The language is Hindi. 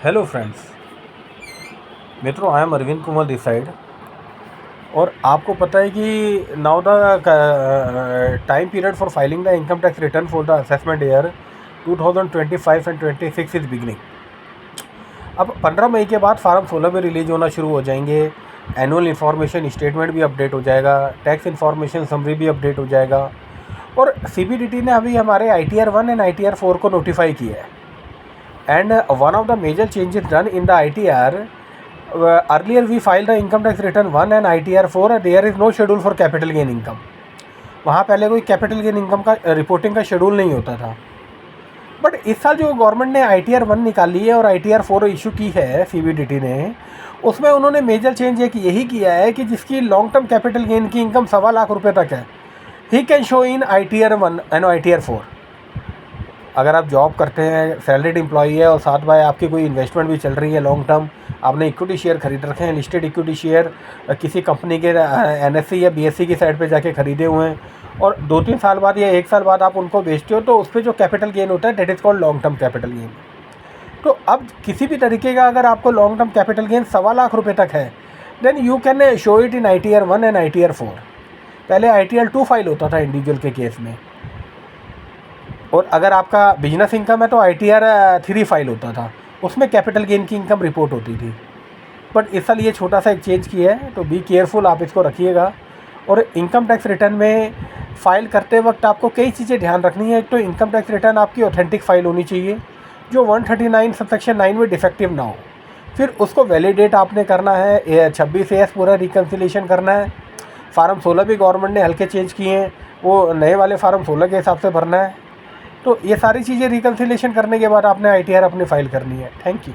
हेलो फ्रेंड्स, मित्रों, I am Arvind Kumar this side. और आपको पता है कि now the time period for filing the income tax return for the assessment year 2025 and 26 is beginning. अब 15 मई के बाद फार्म 16 में रिलीज होना शुरू हो जाएंगे। एनुअल इन्फॉर्मेशन स्टेटमेंट भी अपडेट हो जाएगा, टैक्स इन्फॉर्मेशन समरी भी अपडेट हो जाएगा। और CBDT ने अभी हमारे ITR 1 एंड ITR 4 को नोटिफाई किया है। And one of the major changes done in the ITR, earlier we filed the income tax return 1 and ITR 4, there is no schedule for capital gain income। वहाँ पहले कोई कैपिटल गेन इनकम का रिपोर्टिंग का शेड्यूल नहीं होता था। बट इस साल जो गवर्नमेंट ने ITR 1 निकाली है और ITR 4 इशू की है CBDT ने, उसमें उन्होंने मेजर चेंज यही किया है कि जिसकी लॉन्ग टर्म कैपिटल गेन की इनकम 1.25 लाख रुपये तक है, he can show in ITR 1 and ITR 4। अगर आप जॉब करते हैं, सैलरीड एम्प्लॉई है और साथ में आपकी कोई इन्वेस्टमेंट भी चल रही है लॉन्ग टर्म, आपने इक्विटी शेयर खरीद रखे हैं, लिस्टेड इक्विटी शेयर किसी कंपनी के NSE या BSE की साइड पे जाके खरीदे हुए हैं, और 2-3 साल बाद या 1 साल बाद आप उनको बेचते हो, तो उस पर जो कैपिटल गेन होता है, that is called long term capital gain. तो अब किसी भी तरीके का अगर आपको long term capital gain 1.25 lakh रुपये तक है, then you can show it in ITR 1 and ITR 4। पहले ITR 2 फाइल होता था इंडिविजुअल के केस में, और अगर आपका बिजनेस इनकम है तो ITR 3 फाइल होता था, उसमें कैपिटल गेन की इनकम रिपोर्ट होती थी। बट इस साल ये छोटा सा एक चेंज किया है, तो बी केयरफुल, आप इसको रखिएगा। और इनकम टैक्स रिटर्न में फ़ाइल करते वक्त आपको कई चीज़ें ध्यान रखनी है। एक तो इनकम टैक्स रिटर्न आपकी ऑथेंटिक फ़ाइल होनी चाहिए, जो 139 सबसेक्शन 9 में डिफेक्टिव ना हो। फिर उसको वैलिडेट आपने करना है, 26 AS पूरा रिकन्सिलेशन करना है। फार्म 16 भी गवर्नमेंट ने हल्के चेंज किए हैं, वो नए वाले फार्म 16 के हिसाब से भरना है। तो ये सारी चीज़ें रिकन्सिलेशन करने के बाद आपने ITR अपनी फ़ाइल करनी है। Thank you.